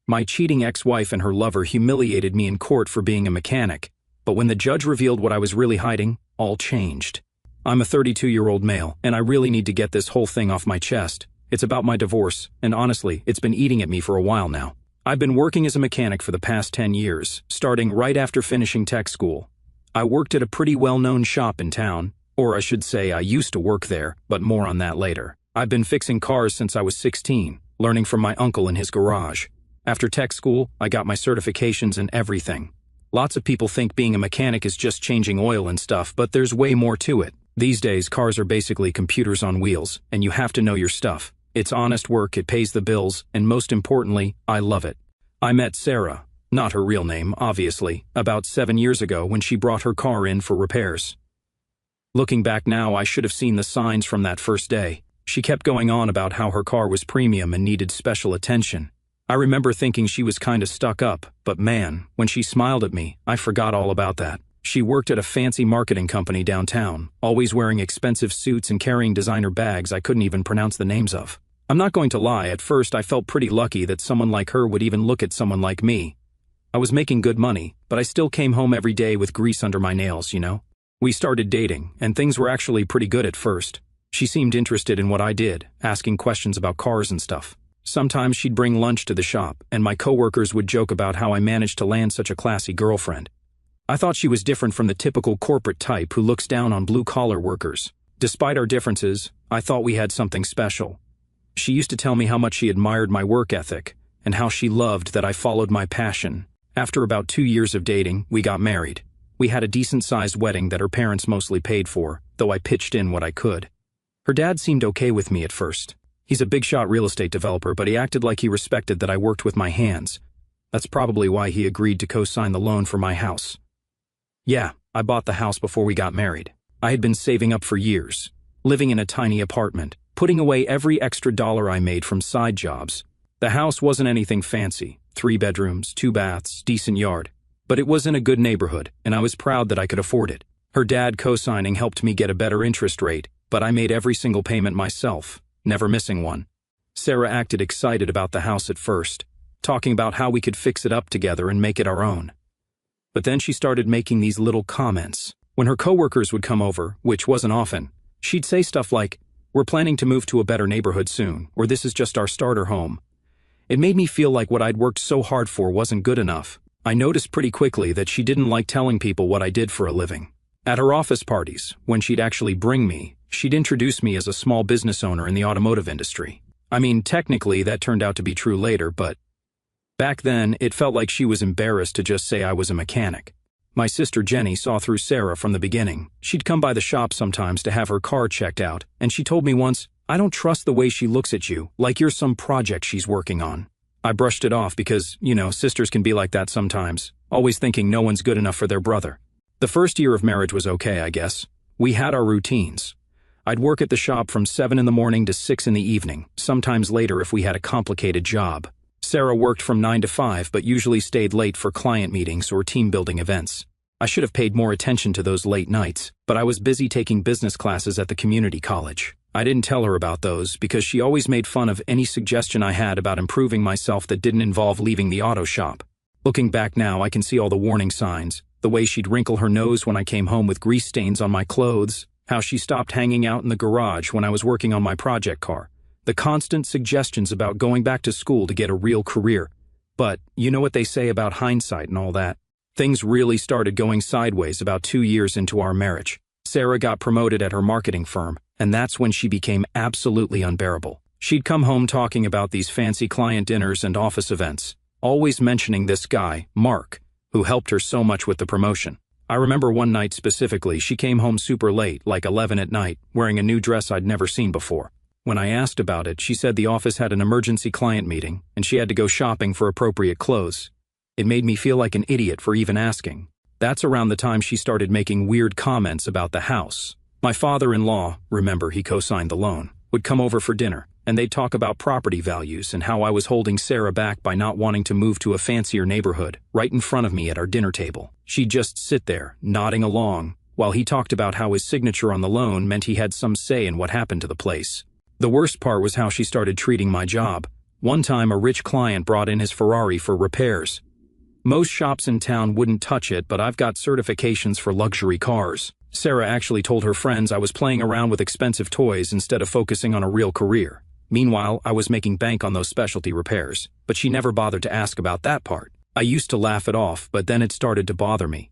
My cheating ex-wife and her lover humiliated me in court for being a mechanic, but when the judge revealed what I was really hiding, all changed. I'm a 32-year-old male, and I really need to get this whole thing off my chest. It's about my divorce, and honestly, it's been eating at me for a while now. I've been working as a mechanic for the past 10 years, starting right after finishing tech school. I worked at a pretty well-known shop in town, or I should say I used to work there, but more on that later. I've been fixing cars since I was 16, learning from my uncle in his garage. After tech school, I got my certifications and everything. Lots of people think being a mechanic is just changing oil and stuff, but there's way more to it. These days, cars are basically computers on wheels, and you have to know your stuff. It's honest work, it pays the bills, and most importantly, I love it. I met Sarah, not her real name, obviously, about 7 years ago when she brought her car in for repairs. Looking back now, I should have seen the signs from that first day. She kept going on about how her car was premium and needed special attention. I remember thinking she was kinda stuck up, but man, when she smiled at me, I forgot all about that. She worked at a fancy marketing company downtown, always wearing expensive suits and carrying designer bags I couldn't even pronounce the names of. I'm not going to lie, at first I felt pretty lucky that someone like her would even look at someone like me. I was making good money, but I still came home every day with grease under my nails, you know? We started dating, and things were actually pretty good at first. She seemed interested in what I did, asking questions about cars and stuff. Sometimes she'd bring lunch to the shop, and my coworkers would joke about how I managed to land such a classy girlfriend. I thought she was different from the typical corporate type who looks down on blue-collar workers. Despite our differences, I thought we had something special. She used to tell me how much she admired my work ethic, and how she loved that I followed my passion. After about 2 years of dating, we got married. We had a decent-sized wedding that her parents mostly paid for, though I pitched in what I could. Her dad seemed okay with me at first. He's a big-shot real estate developer, but he acted like he respected that I worked with my hands. That's probably why he agreed to co-sign the loan for my house. Yeah, I bought the house before we got married. I had been saving up for years, living in a tiny apartment, putting away every extra dollar I made from side jobs. The house wasn't anything fancy, 3 bedrooms, 2 baths, decent yard. But it was in a good neighborhood, and I was proud that I could afford it. Her dad co-signing helped me get a better interest rate, but I made every single payment myself, never missing one. Sarah acted excited about the house at first, talking about how we could fix it up together and make it our own. But then she started making these little comments. When her coworkers would come over, which wasn't often, she'd say stuff like, "We're planning to move to a better neighborhood soon," or "This is just our starter home." It made me feel like what I'd worked so hard for wasn't good enough. I noticed pretty quickly that she didn't like telling people what I did for a living. At her office parties, when she'd actually bring me, she'd introduce me as a small business owner in the automotive industry. I mean, technically that turned out to be true later, but back then it felt like she was embarrassed to just say I was a mechanic. My sister Jenny saw through Sarah from the beginning. She'd come by the shop sometimes to have her car checked out, and she told me once, "I don't trust the way she looks at you, like you're some project she's working on." I brushed it off because, sisters can be like that sometimes, always thinking no one's good enough for their brother. The first year of marriage was okay, I guess. We had our routines. I'd work at the shop from 7 in the morning to 6 in the evening, sometimes later if we had a complicated job. Sarah worked from 9 to 5 but usually stayed late for client meetings or team-building events. I should have paid more attention to those late nights, but I was busy taking business classes at the community college. I didn't tell her about those because she always made fun of any suggestion I had about improving myself that didn't involve leaving the auto shop. Looking back now, I can see all the warning signs, the way she'd wrinkle her nose when I came home with grease stains on my clothes, how she stopped hanging out in the garage when I was working on my project car, the constant suggestions about going back to school to get a real career. But you know what they say about hindsight and all that? Things really started going sideways about 2 years into our marriage. Sarah got promoted at her marketing firm, and that's when she became absolutely unbearable. She'd come home talking about these fancy client dinners and office events, always mentioning this guy, Mark, who helped her so much with the promotion. I remember one night specifically, she came home super late, like 11 at night, wearing a new dress I'd never seen before. When I asked about it, she said the office had an emergency client meeting, and she had to go shopping for appropriate clothes. It made me feel like an idiot for even asking. That's around the time she started making weird comments about the house. My father-in-law, remember he co-signed the loan, would come over for dinner, and they'd talk about property values and how I was holding Sarah back by not wanting to move to a fancier neighborhood, right in front of me at our dinner table. She'd just sit there, nodding along, while he talked about how his signature on the loan meant he had some say in what happened to the place. The worst part was how she started treating my job. One time a rich client brought in his Ferrari for repairs. Most shops in town wouldn't touch it, but I've got certifications for luxury cars. Sarah actually told her friends I was playing around with expensive toys instead of focusing on a real career. Meanwhile, I was making bank on those specialty repairs, but she never bothered to ask about that part. I used to laugh it off, but then it started to bother me.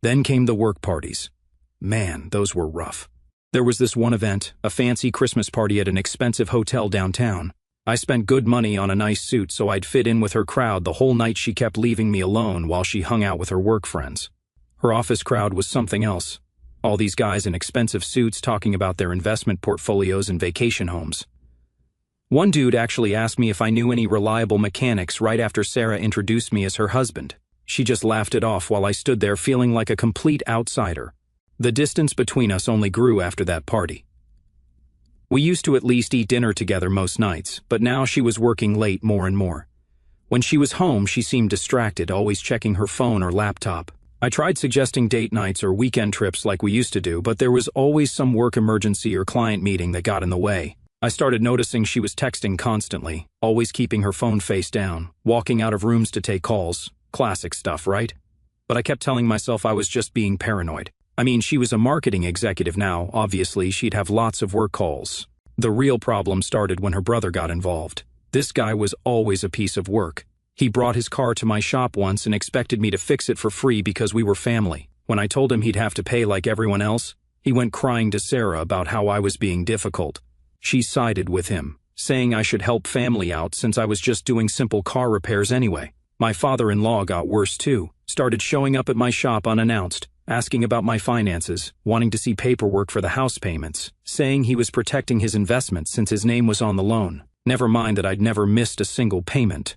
Then came the work parties. Man, those were rough. There was this one event, a fancy Christmas party at an expensive hotel downtown. I spent good money on a nice suit so I'd fit in with her crowd. The whole night she kept leaving me alone while she hung out with her work friends. Her office crowd was something else. All these guys in expensive suits talking about their investment portfolios and vacation homes. One dude actually asked me if I knew any reliable mechanics right after Sarah introduced me as her husband. She just laughed it off while I stood there feeling like a complete outsider. The distance between us only grew after that party. We used to at least eat dinner together most nights, but now she was working late more and more. When she was home, she seemed distracted, always checking her phone or laptop. I tried suggesting date nights or weekend trips like we used to do, but there was always some work emergency or client meeting that got in the way. I started noticing she was texting constantly, always keeping her phone face down, walking out of rooms to take calls. Classic stuff, right? But I kept telling myself I was just being paranoid. I mean, she was a marketing executive now, obviously she'd have lots of work calls. The real problem started when her brother got involved. This guy was always a piece of work. He brought his car to my shop once and expected me to fix it for free because we were family. When I told him he'd have to pay like everyone else, he went crying to Sarah about how I was being difficult. She sided with him, saying I should help family out since I was just doing simple car repairs anyway. My father-in-law got worse too, started showing up at my shop unannounced, asking about my finances, wanting to see paperwork for the house payments, saying he was protecting his investment since his name was on the loan. Never mind that I'd never missed a single payment.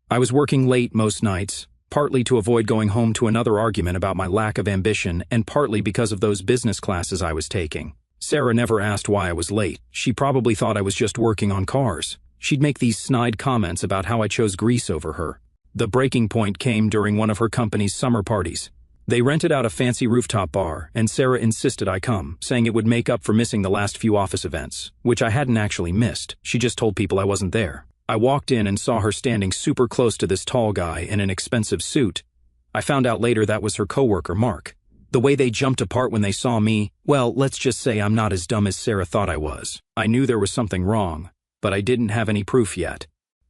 I was working late most nights, partly to avoid going home to another argument about my lack of ambition and partly because of those business classes I was taking. Sarah never asked why I was late. She probably thought I was just working on cars. She'd make these snide comments about how I chose Greece over her. The breaking point came during one of her company's summer parties. They rented out a fancy rooftop bar, and Sarah insisted I come, saying it would make up for missing the last few office events, which I hadn't actually missed. She just told people I wasn't there. I walked in and saw her standing super close to this tall guy in an expensive suit. I found out later that was her coworker, Mark. The way they jumped apart when they saw me, well, let's just say I'm not as dumb as Sarah thought I was. I knew there was something wrong, but I didn't have any proof yet.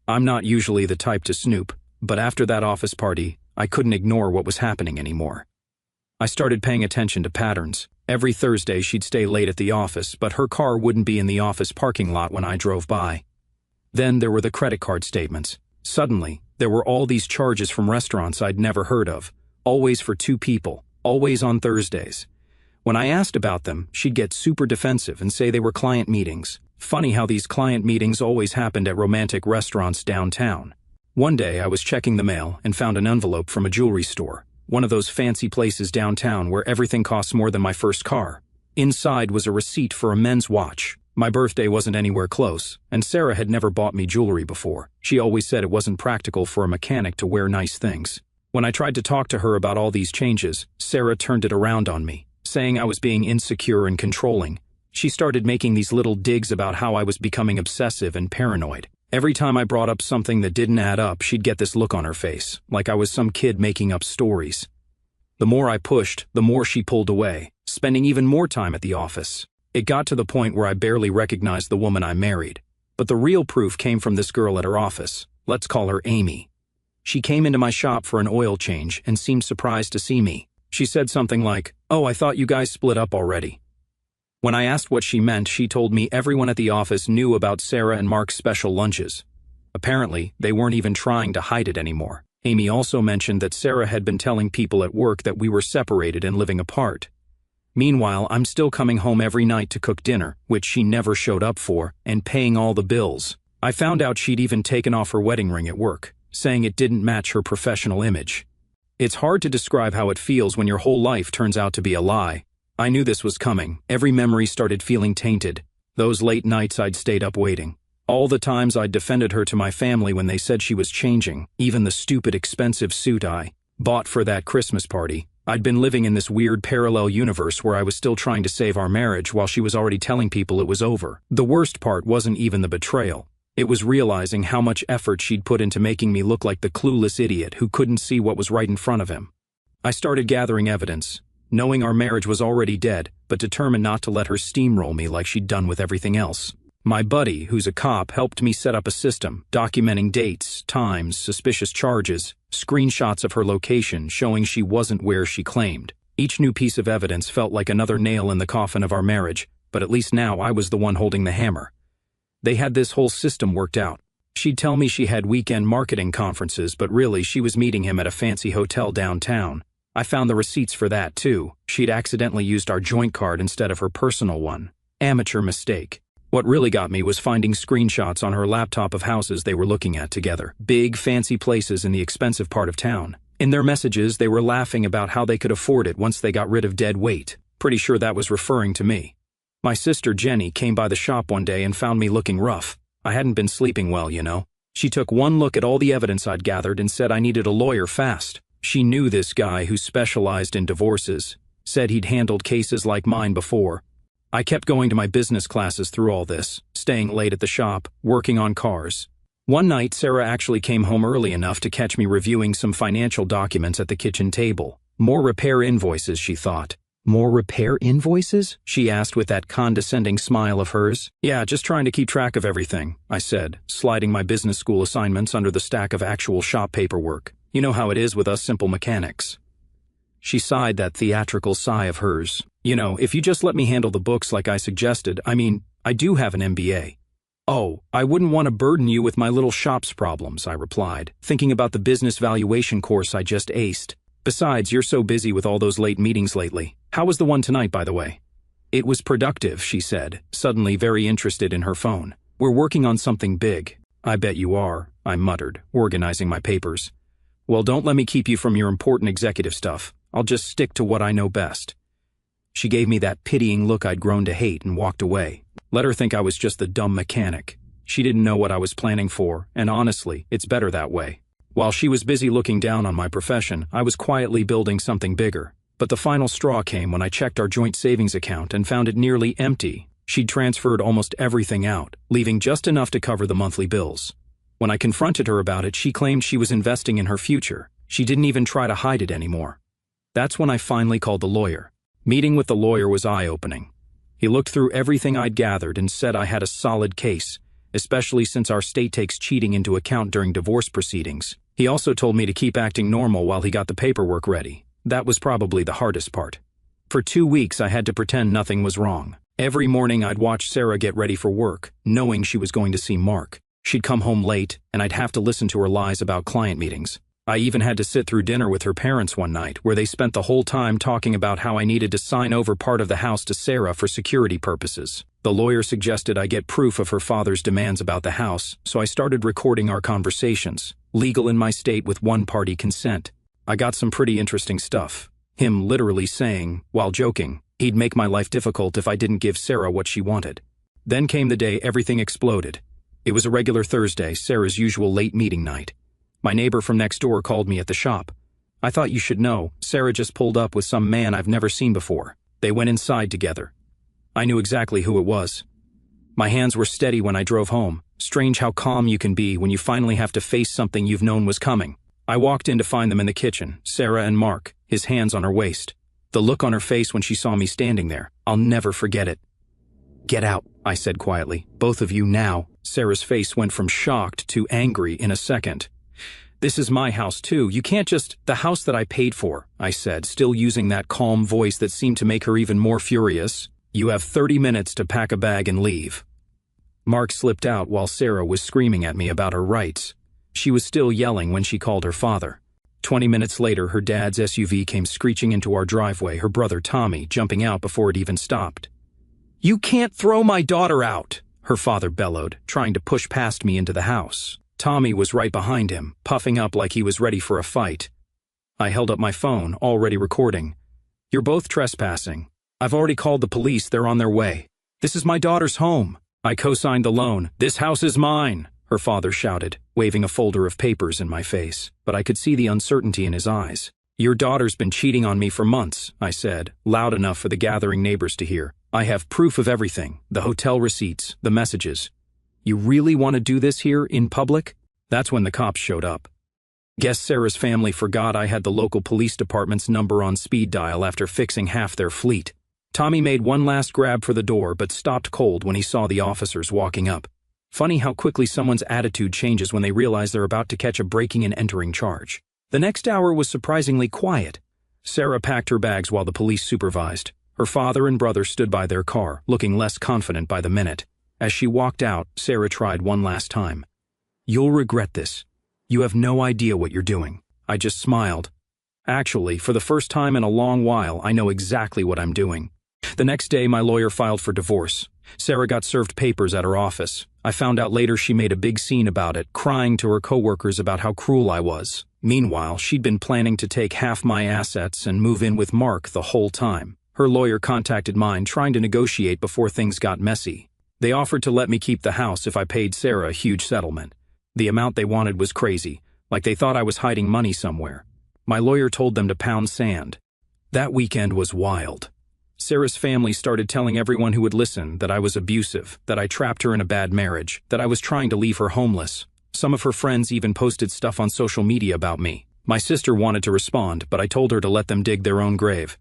I'm not usually the type to snoop, but after that office party, I couldn't ignore what was happening anymore. I started paying attention to patterns. Every Thursday she'd stay late at the office, but her car wouldn't be in the office parking lot when I drove by. Then there were the credit card statements. Suddenly, there were all these charges from restaurants I'd never heard of, always for 2 people. Always on Thursdays. When I asked about them, she'd get super defensive and say they were client meetings. Funny how these client meetings always happened at romantic restaurants downtown. One day I was checking the mail and found an envelope from a jewelry store, one of those fancy places downtown where everything costs more than my first car. Inside was a receipt for a men's watch. My birthday wasn't anywhere close, and Sarah had never bought me jewelry before. She always said it wasn't practical for a mechanic to wear nice things. When I tried to talk to her about all these changes, Sarah turned it around on me, saying I was being insecure and controlling. She started making these little digs about how I was becoming obsessive and paranoid. Every time I brought up something that didn't add up, she'd get this look on her face, like I was some kid making up stories. The more I pushed, the more she pulled away, spending even more time at the office. It got to the point where I barely recognized the woman I married. But the real proof came from this girl at her office. Let's call her Amy. She came into my shop for an oil change and seemed surprised to see me. She said something like, "Oh, I thought you guys split up already." When I asked what she meant, she told me everyone at the office knew about Sarah and Mark's special lunches. Apparently, they weren't even trying to hide it anymore. Amy also mentioned that Sarah had been telling people at work that we were separated and living apart. Meanwhile, I'm still coming home every night to cook dinner, which she never showed up for, and paying all the bills. I found out she'd even taken off her wedding ring at work, saying it didn't match her professional image. It's hard to describe how it feels when your whole life turns out to be a lie. I knew this was coming. Every memory started feeling tainted. Those late nights I'd stayed up waiting. All the times I'd defended her to my family when they said she was changing. Even the stupid expensive suit I bought for that Christmas party. I'd been living in this weird parallel universe where I was still trying to save our marriage while she was already telling people it was over. The worst part wasn't even the betrayal. It was realizing how much effort she'd put into making me look like the clueless idiot who couldn't see what was right in front of him. I started gathering evidence, knowing our marriage was already dead, but determined not to let her steamroll me like she'd done with everything else. My buddy, who's a cop, helped me set up a system, documenting dates, times, suspicious charges, screenshots of her location showing she wasn't where she claimed. Each new piece of evidence felt like another nail in the coffin of our marriage, but at least now I was the one holding the hammer. They had this whole system worked out. She'd tell me she had weekend marketing conferences, but really she was meeting him at a fancy hotel downtown. I found the receipts for that too. She'd accidentally used our joint card instead of her personal one. Amateur mistake. What really got me was finding screenshots on her laptop of houses they were looking at together. Big, fancy places in the expensive part of town. In their messages, they were laughing about how they could afford it once they got rid of dead weight. Pretty sure that was referring to me. My sister Jenny came by the shop one day and found me looking rough. I hadn't been sleeping well, you know. She took one look at all the evidence I'd gathered and said I needed a lawyer fast. She knew this guy who specialized in divorces, said he'd handled cases like mine before. I kept going to my business classes through all this, staying late at the shop, working on cars. One night, Sarah actually came home early enough to catch me reviewing some financial documents at the kitchen table. More repair invoices, she thought. More repair invoices? She asked with that condescending smile of hers. Yeah, just trying to keep track of everything, I said, sliding my business school assignments under the stack of actual shop paperwork. You know how it is with us simple mechanics. She sighed that theatrical sigh of hers. You know, if you just let me handle the books like I suggested, I do have an MBA. Oh, I wouldn't want to burden you with my little shop's problems, I replied, thinking about the business valuation course I just aced. Besides, you're so busy with all those late meetings lately. How was the one tonight, by the way? It was productive, she said, suddenly very interested in her phone. We're working on something big. I bet you are, I muttered, organizing my papers. Well, don't let me keep you from your important executive stuff. I'll just stick to what I know best. She gave me that pitying look I'd grown to hate and walked away. Let her think I was just the dumb mechanic. She didn't know what I was planning for, and honestly, it's better that way. While she was busy looking down on my profession, I was quietly building something bigger. But the final straw came when I checked our joint savings account and found it nearly empty. She'd transferred almost everything out, leaving just enough to cover the monthly bills. When I confronted her about it, she claimed she was investing in her future. She didn't even try to hide it anymore. That's when I finally called the lawyer. Meeting with the lawyer was eye-opening. He looked through everything I'd gathered and said I had a solid case, especially since our state takes cheating into account during divorce proceedings. He also told me to keep acting normal while he got the paperwork ready. That was probably the hardest part. For 2 weeks, I had to pretend nothing was wrong. Every morning, I'd watch Sarah get ready for work, knowing she was going to see Mark. She'd come home late, and I'd have to listen to her lies about client meetings. I even had to sit through dinner with her parents one night, where they spent the whole time talking about how I needed to sign over part of the house to Sarah for security purposes. The lawyer suggested I get proof of her father's demands about the house, so I started recording our conversations, legal in my state with one-party consent. I got some pretty interesting stuff. Him literally saying, while joking, he'd make my life difficult if I didn't give Sarah what she wanted. Then came the day everything exploded. It was a regular Thursday, Sarah's usual late meeting night. My neighbor from next door called me at the shop. I thought you should know, Sarah just pulled up with some man I've never seen before. They went inside together. I knew exactly who it was. My hands were steady when I drove home. Strange how calm you can be when you finally have to face something you've known was coming. I walked in to find them in the kitchen, Sarah and Mark, his hands on her waist. The look on her face when she saw me standing there, I'll never forget it. Get out, I said quietly. Both of you now. Sarah's face went from shocked to angry in a second. This is my house too. You can't just... The house that I paid for, I said, still using that calm voice that seemed to make her even more furious. You have 30 minutes to pack a bag and leave. Mark slipped out while Sarah was screaming at me about her rights. She was still yelling when she called her father. 20 minutes later, her dad's SUV came screeching into our driveway, her brother Tommy jumping out before it even stopped. You can't throw my daughter out, her father bellowed, trying to push past me into the house. Tommy was right behind him, puffing up like he was ready for a fight. I held up my phone, already recording. You're both trespassing. I've already called the police, they're on their way. This is my daughter's home. I co-signed the loan. This house is mine, her father shouted, waving a folder of papers in my face, but I could see the uncertainty in his eyes. Your daughter's been cheating on me for months, I said, loud enough for the gathering neighbors to hear. I have proof of everything, the hotel receipts, the messages. "You really want to do this here, in public?" That's when the cops showed up. Guess Sarah's family forgot I had the local police department's number on speed dial after fixing half their fleet. Tommy made one last grab for the door but stopped cold when he saw the officers walking up. Funny how quickly someone's attitude changes when they realize they're about to catch a breaking and entering charge. The next hour was surprisingly quiet. Sarah packed her bags while the police supervised. Her father and brother stood by their car, looking less confident by the minute. As she walked out, Sarah tried one last time. "You'll regret this. You have no idea what you're doing." I just smiled. Actually, for the first time in a long while, I know exactly what I'm doing. The next day, my lawyer filed for divorce. Sarah got served papers at her office. I found out later she made a big scene about it, crying to her coworkers about how cruel I was. Meanwhile, she'd been planning to take half my assets and move in with Mark the whole time. Her lawyer contacted mine, trying to negotiate before things got messy. They offered to let me keep the house if I paid Sarah a huge settlement. The amount they wanted was crazy, like they thought I was hiding money somewhere. My lawyer told them to pound sand. That weekend was wild. Sarah's family started telling everyone who would listen that I was abusive, that I trapped her in a bad marriage, that I was trying to leave her homeless. Some of her friends even posted stuff on social media about me. My sister wanted to respond, but I told her to let them dig their own grave.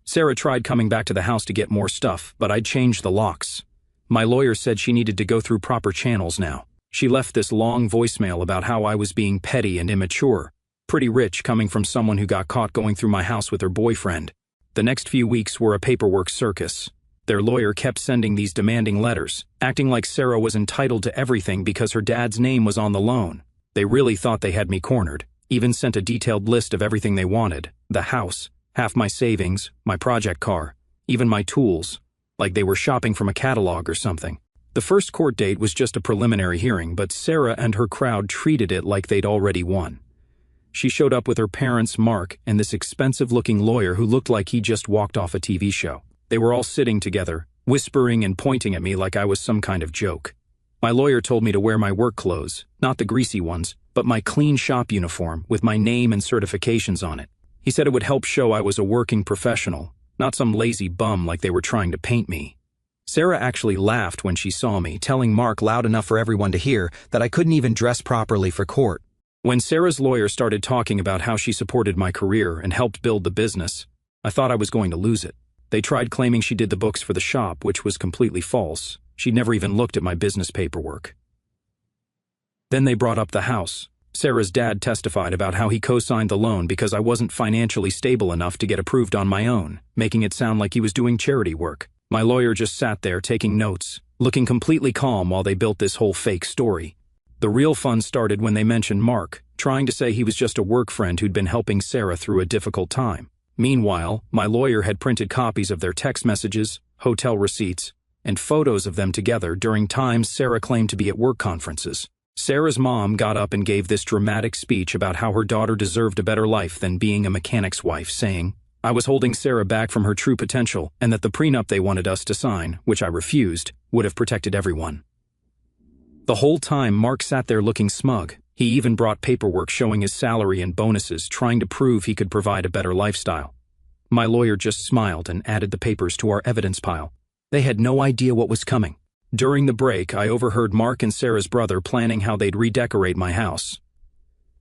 Sarah tried coming back to the house to get more stuff, but I'd changed the locks. My lawyer said she needed to go through proper channels now. She left this long voicemail about how I was being petty and immature. Pretty rich coming from someone who got caught going through my house with her boyfriend. The next few weeks were a paperwork circus. Their lawyer kept sending these demanding letters, acting like Sarah was entitled to everything because her dad's name was on the loan. They really thought they had me cornered, even sent a detailed list of everything they wanted: the house, half my savings, my project car, even my tools, like they were shopping from a catalog or something. The first court date was just a preliminary hearing, but Sarah and her crowd treated it like they'd already won. She showed up with her parents, Mark, and this expensive-looking lawyer who looked like he just walked off a TV show. They were all sitting together, whispering and pointing at me like I was some kind of joke. My lawyer told me to wear my work clothes, not the greasy ones, but my clean shop uniform with my name and certifications on it. He said it would help show I was a working professional, not some lazy bum like they were trying to paint me. Sarah actually laughed when she saw me, telling Mark loud enough for everyone to hear that I couldn't even dress properly for court. When Sarah's lawyer started talking about how she supported my career and helped build the business, I thought I was going to lose it. They tried claiming she did the books for the shop, which was completely false. She'd never even looked at my business paperwork. Then they brought up the house. Sarah's dad testified about how he co-signed the loan because I wasn't financially stable enough to get approved on my own, making it sound like he was doing charity work. My lawyer just sat there taking notes, looking completely calm while they built this whole fake story. The real fun started when they mentioned Mark, trying to say he was just a work friend who'd been helping Sarah through a difficult time. Meanwhile, my lawyer had printed copies of their text messages, hotel receipts, and photos of them together during times Sarah claimed to be at work conferences. Sarah's mom got up and gave this dramatic speech about how her daughter deserved a better life than being a mechanic's wife, saying, I was holding Sarah back from her true potential, and that the prenup they wanted us to sign, which I refused, would have protected everyone. The whole time, Mark sat there looking smug. He even brought paperwork showing his salary and bonuses, trying to prove he could provide a better lifestyle. My lawyer just smiled and added the papers to our evidence pile. They had no idea what was coming. During the break, I overheard Mark and Sarah's brother planning how they'd redecorate my house.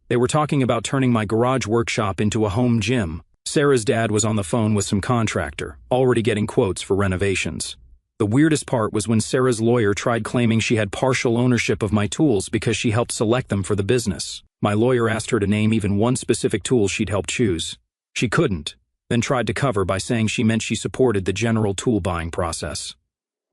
They were talking about turning my garage workshop into a home gym. Sarah's dad was on the phone with some contractor, already getting quotes for renovations. The weirdest part was when Sarah's lawyer tried claiming she had partial ownership of my tools because she helped select them for the business. My lawyer asked her to name even one specific tool she'd helped choose. She couldn't, then tried to cover by saying she meant she supported the general tool buying process.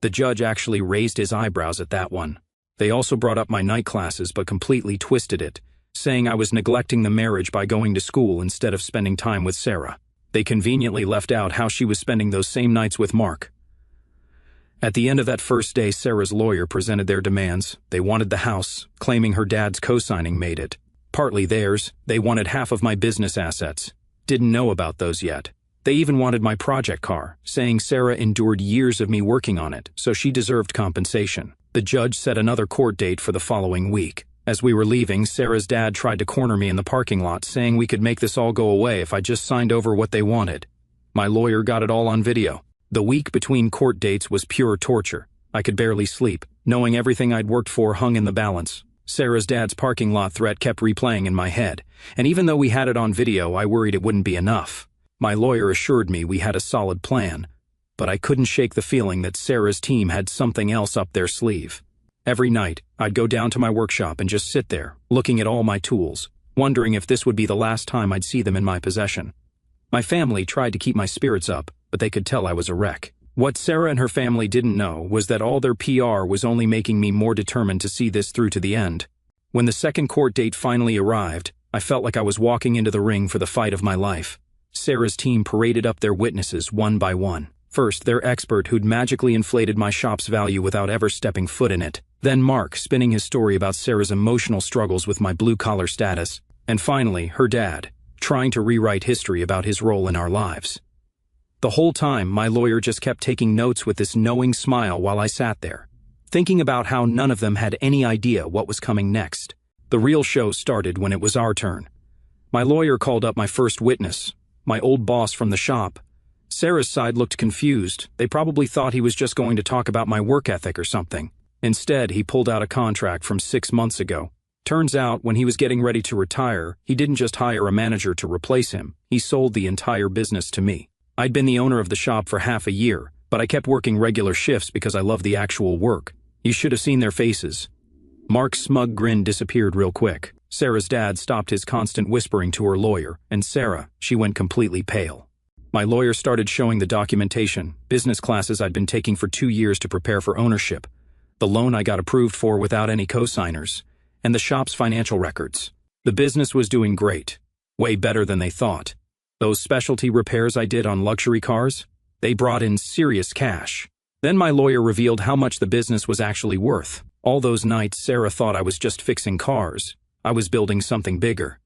The judge actually raised his eyebrows at that one. They also brought up my night classes but completely twisted it, saying I was neglecting the marriage by going to school instead of spending time with Sarah. They conveniently left out how she was spending those same nights with Mark. At the end of that first day, Sarah's lawyer presented their demands. They wanted the house, claiming her dad's co-signing made it. Partly theirs, they wanted half of my business assets. Didn't know about those yet. They even wanted my project car, saying Sarah endured years of me working on it, so she deserved compensation. The judge set another court date for the following week. As we were leaving, Sarah's dad tried to corner me in the parking lot, saying we could make this all go away if I just signed over what they wanted. My lawyer got it all on video. The week between court dates was pure torture. I could barely sleep, knowing everything I'd worked for hung in the balance. Sarah's dad's parking lot threat kept replaying in my head, and even though we had it on video, I worried it wouldn't be enough. My lawyer assured me we had a solid plan, but I couldn't shake the feeling that Sarah's team had something else up their sleeve. Every night, I'd go down to my workshop and just sit there, looking at all my tools, wondering if this would be the last time I'd see them in my possession. My family tried to keep my spirits up, but they could tell I was a wreck. What Sarah and her family didn't know was that all their PR was only making me more determined to see this through to the end. When the second court date finally arrived, I felt like I was walking into the ring for the fight of my life. Sarah's team paraded up their witnesses one by one. First, their expert who'd magically inflated my shop's value without ever stepping foot in it. Then Mark, spinning his story about Sarah's emotional struggles with my blue-collar status. And finally, her dad, trying to rewrite history about his role in our lives. The whole time, my lawyer just kept taking notes with this knowing smile while I sat there, thinking about how none of them had any idea what was coming next. The real show started when it was our turn. My lawyer called up my first witness, my old boss from the shop. Sarah's side looked confused. They probably thought he was just going to talk about my work ethic or something. Instead, he pulled out a contract from 6 months ago. Turns out, when he was getting ready to retire, he didn't just hire a manager to replace him. He sold the entire business to me. I'd been the owner of the shop for half a year, but I kept working regular shifts because I loved the actual work. You should have seen their faces. Mark's smug grin disappeared real quick. Sarah's dad stopped his constant whispering to her lawyer, and Sarah, she went completely pale. My lawyer started showing the documentation, business classes I'd been taking for 2 years to prepare for ownership, the loan I got approved for without any co-signers, and the shop's financial records. The business was doing great, way better than they thought. Those specialty repairs I did on luxury cars, they brought in serious cash. Then my lawyer revealed how much the business was actually worth. All those nights, Sarah thought I was just fixing cars. I was building something bigger.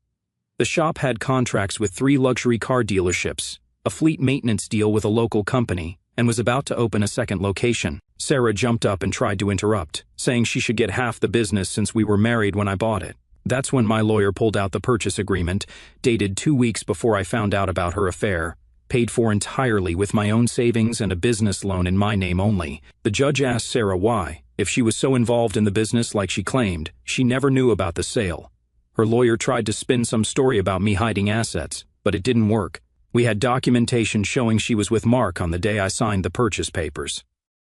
The shop had contracts with 3 luxury car dealerships, a fleet maintenance deal with a local company, and was about to open a second location. Sarah jumped up and tried to interrupt, saying she should get half the business since we were married when I bought it. That's when my lawyer pulled out the purchase agreement, dated 2 weeks before I found out about her affair, paid for entirely with my own savings and a business loan in my name only. The judge asked Sarah why, if she was so involved in the business like she claimed, she never knew about the sale. Her lawyer tried to spin some story about me hiding assets, but it didn't work. We had documentation showing she was with Mark on the day I signed the purchase papers.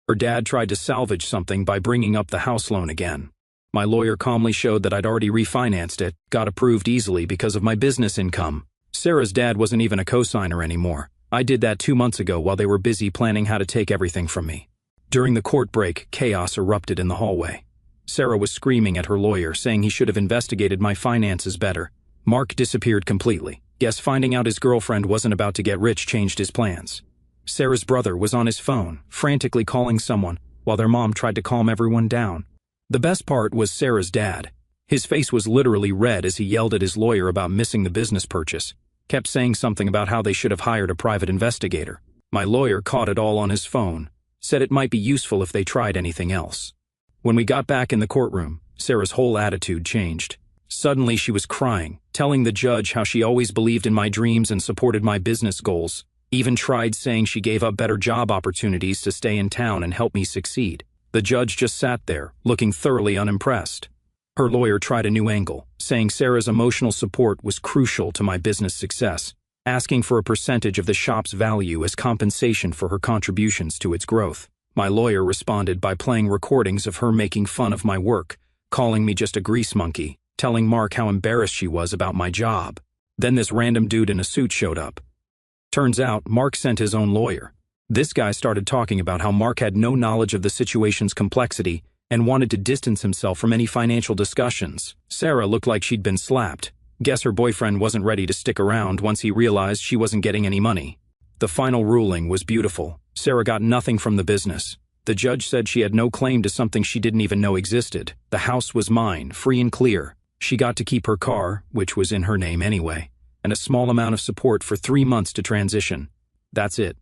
Her dad tried to salvage something by bringing up the house loan again. My lawyer calmly showed that I'd already refinanced it, got approved easily because of my business income. Sarah's dad wasn't even a co-signer anymore. I did that 2 months ago while they were busy planning how to take everything from me. During the court break, chaos erupted in the hallway. Sarah was screaming at her lawyer, saying he should have investigated my finances better. Mark disappeared completely. Guess finding out his girlfriend wasn't about to get rich changed his plans. Sarah's brother was on his phone, frantically calling someone, while their mom tried to calm everyone down. The best part was Sarah's dad. His face was literally red as he yelled at his lawyer about missing the business purchase, kept saying something about how they should have hired a private investigator. My lawyer caught it all on his phone, said it might be useful if they tried anything else. When we got back in the courtroom, Sarah's whole attitude changed. Suddenly she was crying, telling the judge how she always believed in my dreams and supported my business goals, even tried saying she gave up better job opportunities to stay in town and help me succeed. The judge just sat there, looking thoroughly unimpressed. Her lawyer tried a new angle, saying Sarah's emotional support was crucial to my business success, asking for a percentage of the shop's value as compensation for her contributions to its growth. My lawyer responded by playing recordings of her making fun of my work, calling me just a grease monkey, telling Mark how embarrassed she was about my job. Then this random dude in a suit showed up. Turns out, Mark sent his own lawyer. This guy started talking about how Mark had no knowledge of the situation's complexity and wanted to distance himself from any financial discussions. Sarah looked like she'd been slapped. Guess her boyfriend wasn't ready to stick around once he realized she wasn't getting any money. The final ruling was beautiful. Sarah got nothing from the business. The judge said she had no claim to something she didn't even know existed. The house was mine, free and clear. She got to keep her car, which was in her name anyway, and a small amount of support for 3 months to transition. That's it.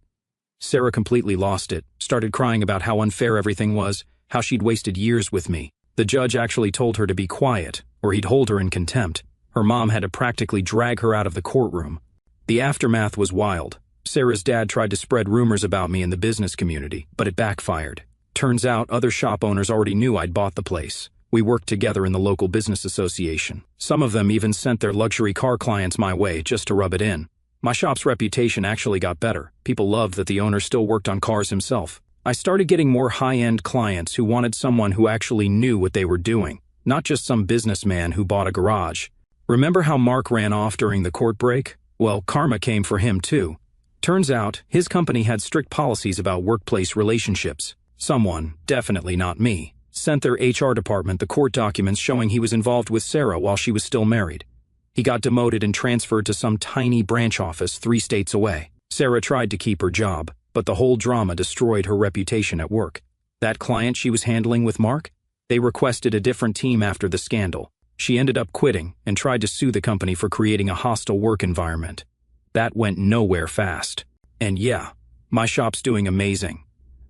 Sarah completely lost it, started crying about how unfair everything was, how she'd wasted years with me. The judge actually told her to be quiet, or he'd hold her in contempt. Her mom had to practically drag her out of the courtroom. The aftermath was wild. Sarah's dad tried to spread rumors about me in the business community, but it backfired. Turns out other shop owners already knew I'd bought the place. We worked together in the local business association. Some of them even sent their luxury car clients my way just to rub it in. My shop's reputation actually got better. People loved that the owner still worked on cars himself. I started getting more high-end clients who wanted someone who actually knew what they were doing, not just some businessman who bought a garage. Remember how Mark ran off during the court break? Well, karma came for him too. Turns out, his company had strict policies about workplace relationships. Someone, definitely not me, sent their HR department the court documents showing he was involved with Sarah while she was still married. He got demoted and transferred to some tiny branch office 3 states away. Sarah tried to keep her job, but the whole drama destroyed her reputation at work. That client she was handling with Mark? They requested a different team after the scandal. She ended up quitting and tried to sue the company for creating a hostile work environment. That went nowhere fast. And yeah, my shop's doing amazing.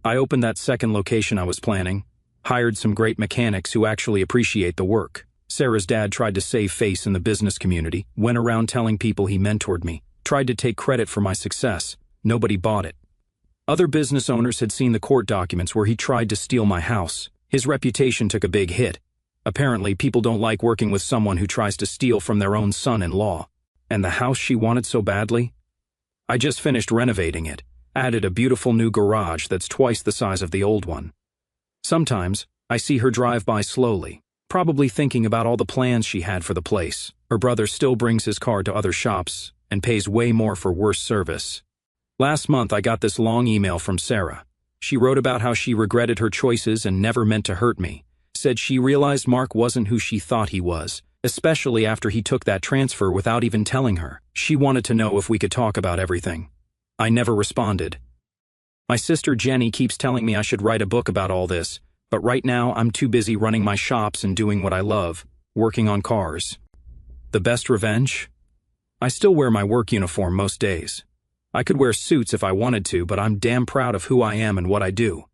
I opened that second location I was planning, hired some great mechanics who actually appreciate the work. Sarah's dad tried to save face in the business community, went around telling people he mentored me, tried to take credit for my success. Nobody bought it. Other business owners had seen the court documents where he tried to steal my house. His reputation took a big hit. Apparently, people don't like working with someone who tries to steal from their own son-in-law. And the house she wanted so badly? I just finished renovating it, added a beautiful new garage that's twice the size of the old one. Sometimes, I see her drive by slowly, probably thinking about all the plans she had for the place. Her brother still brings his car to other shops and pays way more for worse service. Last month, I got this long email from Sarah. She wrote about how she regretted her choices and never meant to hurt me. Said she realized Mark wasn't who she thought he was, especially after he took that transfer without even telling her. She wanted to know if we could talk about everything. I never responded. My sister Jenny keeps telling me I should write a book about all this, but right now I'm too busy running my shops and doing what I love, working on cars. The best revenge? I still wear my work uniform most days. I could wear suits if I wanted to, but I'm damn proud of who I am and what I do.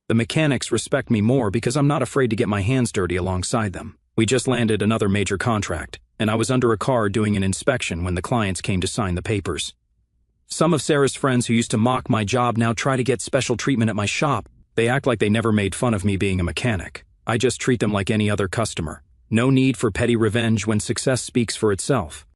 The mechanics respect me more because I'm not afraid to get my hands dirty alongside them. We just landed another major contract, and I was under a car doing an inspection when the clients came to sign the papers. Some of Sarah's friends who used to mock my job now try to get special treatment at my shop. They act like they never made fun of me being a mechanic. I just treat them like any other customer. No need for petty revenge when success speaks for itself.